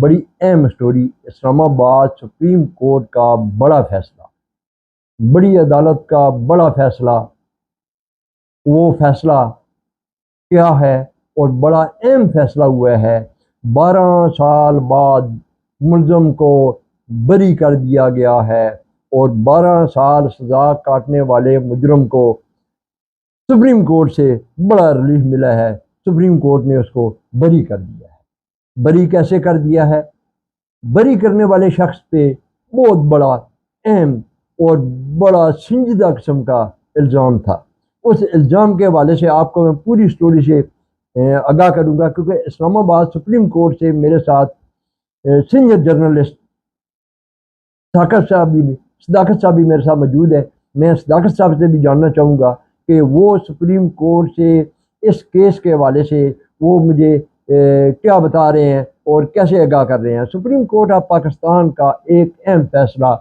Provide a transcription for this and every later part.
بڑی اہم سٹوری، اسلام آباد سپریم کورٹ کا بڑا فیصلہ، بڑی عدالت کا بڑا فیصلہ، وہ فیصلہ کیا ہے اور بڑا اہم فیصلہ ہوا ہے۔ 12 سال بعد ملزم کو بری کر دیا گیا ہے اور 12 سال سزا کاٹنے والے مجرم کو سپریم کورٹ سے بڑا ریلیف ملا ہے۔ سپریم کورٹ نے اس کو بری کر دیا ہے۔ بری کیسے کر دیا ہے؟ بری کرنے والے شخص پہ بہت بڑا اہم اور بڑا سنجیدہ قسم کا الزام تھا۔ اس الزام کے حوالے سے آپ کو میں پوری سٹوری سے آگاہ کروں گا، کیونکہ اسلام آباد سپریم کورٹ سے میرے ساتھ سینئر جرنلسٹ صداقت صاحب بھی میرے ساتھ موجود ہے۔ میں صداقت صاحب سے بھی جاننا چاہوں گا کہ وہ سپریم کورٹ سے اس کیس کے حوالے سے وہ مجھے کیا بتا رہے ہیں اور کیسے آگاہ کر رہے ہیں۔ سپریم کورٹ آف پاکستان کا ایک اہم فیصلہ،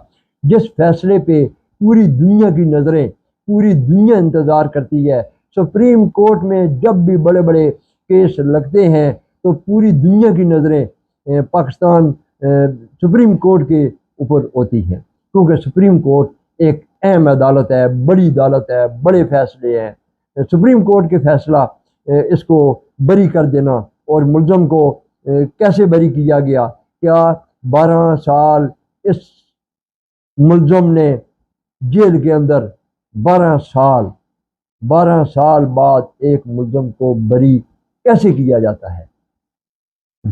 جس فیصلے پہ پوری دنیا کی نظریں، پوری دنیا انتظار کرتی ہے۔ سپریم کورٹ میں جب بھی بڑے بڑے کیس لگتے ہیں تو پوری دنیا کی نظریں پاکستان سپریم کورٹ کے اوپر ہوتی ہیں، کیونکہ سپریم کورٹ ایک اہم عدالت ہے، بڑی عدالت ہے، بڑے فیصلے ہیں۔ سپریم کورٹ کے فیصلہ اس کو بری کر دینا، اور ملزم کو کیسے بری کیا گیا؟ کیا 12 سال اس ملزم نے جیل کے اندر 12 سال بعد ایک ملزم کو بری کیسے کیا جاتا ہے؟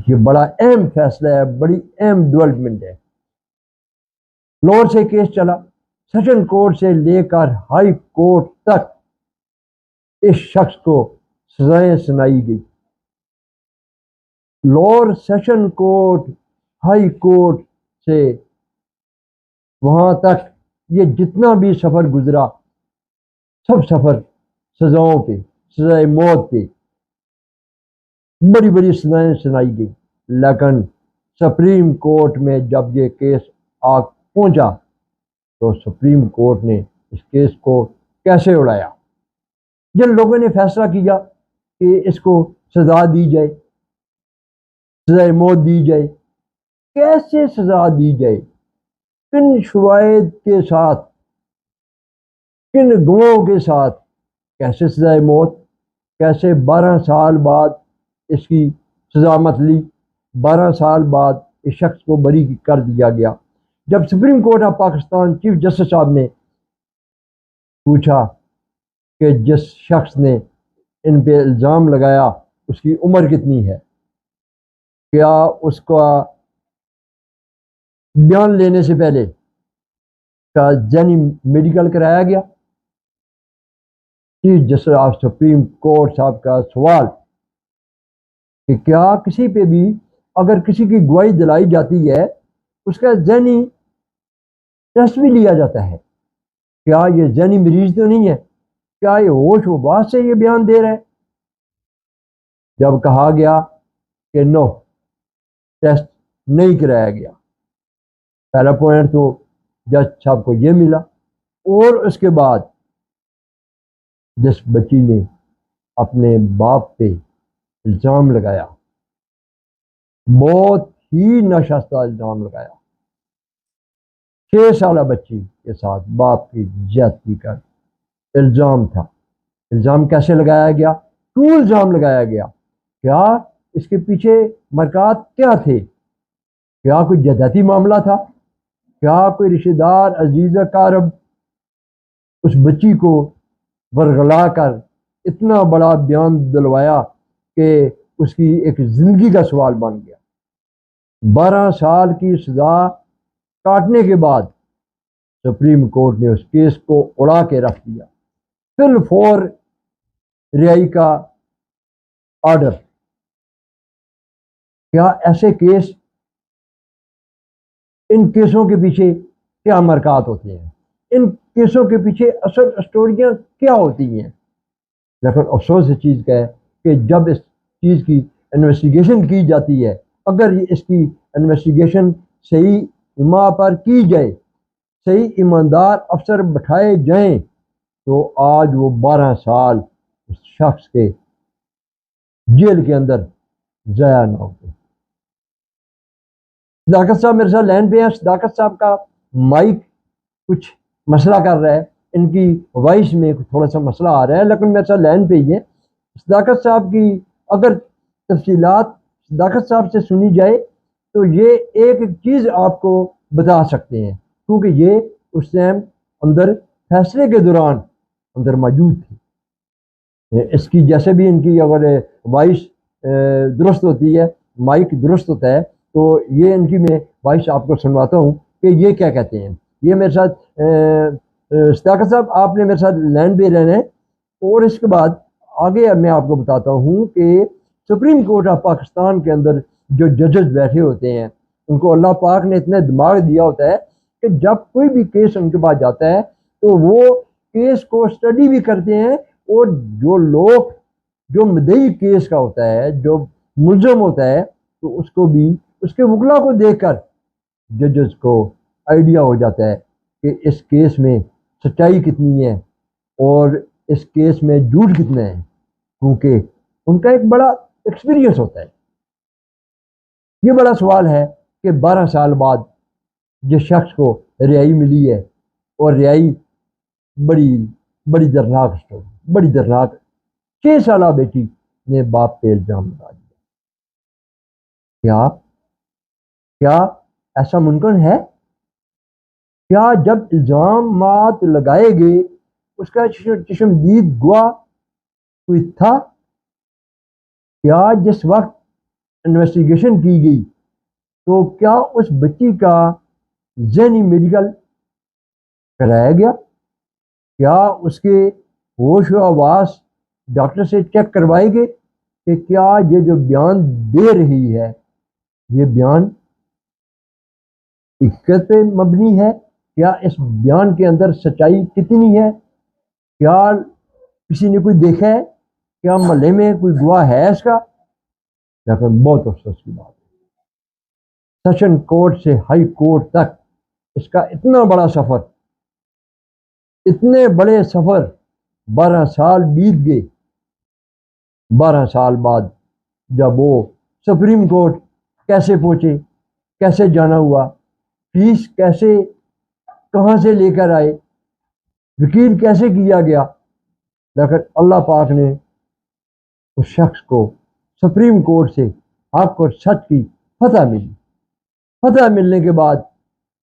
یہ بڑا اہم فیصلہ ہے، بڑی اہم ڈیولپمنٹ ہے۔ لاہور سے کیس چلا، سیشن کورٹ سے لے کر ہائی کورٹ تک اس شخص کو سزائیں سنائی گئی۔ Lahore session court, high court سے وہاں تک یہ جتنا بھی سفر گزرا، سب سفر سزاؤں پہ، سزائے موت پہ بڑی بڑی سزائیں سنائی گئی۔ لیکن سپریم کورٹ میں جب یہ کیس آ پہنچا تو سپریم کورٹ نے اس کیس کو کیسے اڑایا؟ جن لوگوں نے فیصلہ کیا کہ اس کو سزا دی جائے، سزائے موت دی جائے، کیسے سزا دی جائے، کن شواہد کے ساتھ، کن گواہوں کے ساتھ، کیسے سزائے موت، کیسے 12 سال بعد اس کی سزا مت لی، 12 سال بعد اس شخص کو بری کر دیا گیا۔ جب supreme court of Pakistan chief justice صاحب نے پوچھا کہ جس شخص نے ان پہ الزام لگایا اس کی عمر کتنی ہے، کیا اس کا بیان لینے سے پہلے کا ذہنی میڈیکل کرایا گیا؟ Chief justice of supreme court صاحب کا سوال کہ کیا کسی پہ بھی اگر کسی کی گواہی دلائی جاتی ہے اس کا ذہنی ٹیسٹ بھی لیا جاتا ہے؟ کیا یہ ذہنی مریض تو نہیں ہے؟ کیا یہ ہوش و باس سے یہ بیان دے رہا ہے؟ جب کہا گیا کہ نو، ٹیسٹ نہیں کرایا گیا، پہلا پوائنٹ تو جج صاحب کو یہ ملا۔ اور اس کے بعد جس بچی نے اپنے باپ پہ الزام لگایا، بہت ہی ناشائستہ الزام لگایا، 6 سالہ بچی کے ساتھ باپ کی زیادتی کا الزام تھا۔ الزام کیسے لگایا گیا؟ کیوں الزام لگایا گیا؟ کیا اس کے پیچھے مرکات کیا تھے؟ کیا کوئی جائیدادی معاملہ تھا؟ کیا کوئی رشتہ دار عزیز اقارب اس بچی کو ورغلا کر اتنا بڑا بیان دلوایا کہ اس کی ایک زندگی کا سوال بن گیا؟ 12 سال کی سزا کاٹنے کے بعد سپریم کورٹ نے اس کیس کو اڑا کے رکھ دیا، فل فور رہائی کا آرڈر۔ کیا ایسے کیس، ان کیسوں کے پیچھے کیا مرکات ہوتے ہیں؟ ان کیسوں کے پیچھے اصل اسٹوریاں کیا ہوتی ہیں؟ لیکن افسوس اس چیز کا ہے کہ جب اس چیز کی انویسٹیگیشن کی جاتی ہے، اگر اس کی انویسٹیگیشن صحیح ماں پر کی جائے، صحیح ایماندار افسر بٹھائے جائیں، تو آج وہ 12 سال اس شخص کے جیل کے اندر ضائع نہ ہوتے۔ صداقت صاحب میرے ساتھ لائن پہ ہیں. صداقت صاحب کا مائک کچھ مسئلہ کر رہا ہے, ان کی وائس میں تھوڑا سا مسئلہ آ رہا ہے, لیکن میرے ساتھ لائن پہ ہی ہے. صداقت صاحب کی اگر تفصیلات صداقت صاحب سے سنی جائے تو یہ ایک ایک چیز آپ کو بتا سکتے ہیں, کیونکہ یہ اس ٹائم اندر فیصلے کے دوران اندر موجود تھی. اس کی جیسے بھی ان کی اگر وائس درست ہوتی ہے, مائک درست ہوتا ہے, تو یہ ان کی میں وائس آپ کو سنواتا ہوں کہ یہ کیا کہتے ہیں. یہ میرے ساتھ صداقت صاحب آپ نے میرے ساتھ لائن پہ رہنا ہے, اور اس کے بعد آگے میں آپ کو بتاتا ہوں کہ سپریم کورٹ آف پاکستان کے اندر جو ججز بیٹھے ہوتے ہیں, ان کو اللہ پاک نے اتنا دماغ دیا ہوتا ہے کہ جب کوئی بھی کیس ان کے پاس جاتا ہے تو وہ کیس کو اسٹڈی بھی کرتے ہیں, اور جو لوگ جو مدعی کیس کا ہوتا ہے, جو ملزم ہوتا ہے, تو اس کو بھی اس کے وکلا کو دیکھ کر ججز کو آئیڈیا ہو جاتا ہے کہ اس کیس میں سچائی کتنی ہے اور اس کیس میں جھوٹ کتنا ہے, کیونکہ ان کا ایک بڑا ایکسپیرینس ہوتا ہے. یہ بڑا سوال ہے کہ 12 سال بعد جس شخص کو رہائی ملی ہے, اور رہائی بڑی بڑی درناک اسٹوری, بڑی درناک, 6 سالہ بیٹی نے باپ پہ الزام لگا دیا. کیا ایسا ممکن ہے؟ کیا جب الزامات لگائے گئے اس کا چشمدید گواہ کوئی تھا؟ کیا جس وقت انویسٹیگیشن کی گئی تو کیا اس بچی کا ذہنی میڈیکل کرایا گیا؟ کیا اس کے ہوش و حواس ڈاکٹر سے چیک کروائے گئے کہ کیا یہ جو بیان دے رہی ہے یہ بیان حقیقت پہ مبنی ہے؟ کیا اس بیان کے اندر سچائی کتنی ہے؟ کیا کسی نے کوئی دیکھا ہے؟ کیا محلے میں کوئی گواہ ہے اس کا؟ لیکن بہت افسوس کی بات ہے, سیشن کورٹ سے ہائی کورٹ تک اس کا اتنا بڑا سفر, اتنے بڑے سفر, 12 سال بیت گئے. 12 سال بعد جب وہ سپریم کورٹ کیسے پہنچے, کیسے جانا ہوا, فیس کیسے کہاں سے لے کر آئے, وکیل کیسے کیا گیا, لیکن اللہ پاک نے اس شخص کو سپریم کورٹ سے حق اور سچ کی فتح ملی. فتح ملنے کے بعد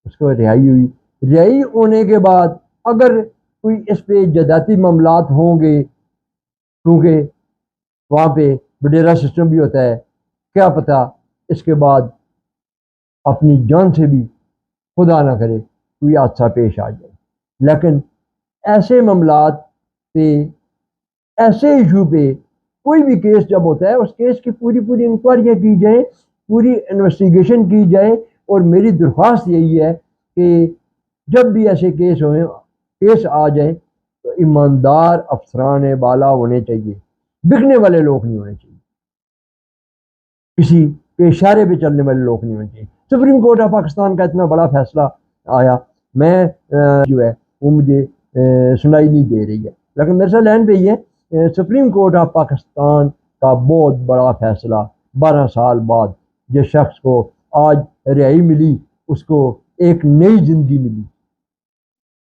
اس کو رہائی ہوئی. رہائی ہونے کے بعد اگر کوئی اس پہ جداتی معاملات ہوں گے, کیونکہ وہاں پہ وڈیرا سسٹم بھی ہوتا ہے, کیا پتہ اس کے بعد اپنی جان سے بھی خدا نہ کرے کوئی حادثہ پیش آ جائے. لیکن ایسے معاملات پہ, ایسے ایشو پہ کوئی بھی کیس جب ہوتا ہے, اس کیس کی پوری انکوائریاں کی جائیں, پوری انویسٹیگیشن کی جائے. اور میری درخواست یہی ہے کہ جب بھی ایسے کیس آ جائیں تو ایماندار افسران بالا ہونے چاہیے, بکنے والے لوگ نہیں ہونے چاہیے, کسی کے اشارے پہ چلنے والے لوگ نہیں ہونے چاہیے. سپریم کورٹ آف پاکستان کا اتنا بڑا فیصلہ آیا, میں جو ہے وہ مجھے سنائی نہیں دے رہی ہے, لیکن میرے ساتھ لائن پہ ہی ہے. سپریم کورٹ آف پاکستان کا بہت بڑا فیصلہ, 12 سال بعد جس شخص کو آج رہائی ملی, اس کو ایک نئی زندگی ملی,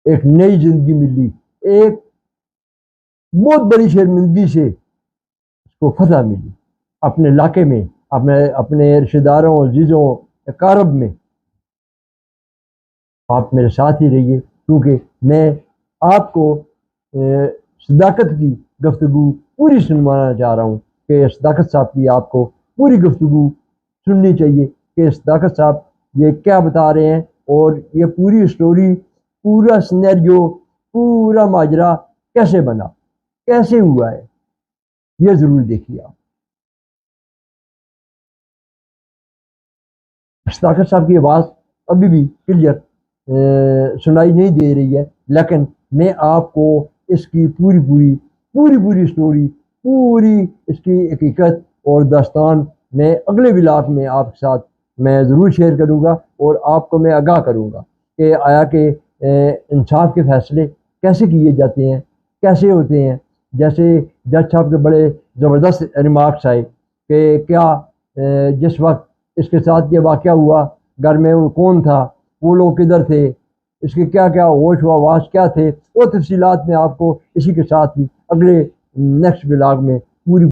ایک نئی زندگی ملی, ایک بہت بڑی شرمندگی سے اس کو فتح ملی اپنے علاقے میں, اپنے رشتہ داروں, عزیزوں, اقارب میں. آپ میرے ساتھ ہی رہیے, کیونکہ میں آپ کو صداقت کی گفتگو پوری سنوانا چاہ رہا ہوں کہ صداقت صاحب کی آپ کو پوری گفتگو سننی چاہیے کہ صداقت صاحب یہ کیا بتا رہے ہیں, اور یہ پوری اسٹوری, پورا سینیریو, پورا ماجرا کیسے بنا, کیسے ہوا ہے, یہ ضرور دیکھیے آپ. صداقت صاحب کی آواز ابھی بھی کلیئر سنائی نہیں دے رہی ہے, لیکن میں آپ کو اس کی پوری اسٹوری, پوری اس کی حقیقت اور داستان میں اگلے ولاگ میں آپ کے ساتھ میں ضرور شیئر کروں گا, اور آپ کو میں آگاہ کروں گا کہ آیا کہ انصاف کے فیصلے کیسے کیے جاتے ہیں, کیسے ہوتے ہیں. جیسے جج صاحب کے بڑے زبردست ریمارکس آئے کہ کیا جس وقت اس کے ساتھ یہ واقعہ ہوا گھر میں وہ کون تھا، وہ لوگ کدھر تھے، اس کے کیا کیا ہوش و آواز کیا تھے، وہ تفصیلات میں آپ کو اسی کے ساتھ ہی اگلے نیکسٹ بلاگ میں پوری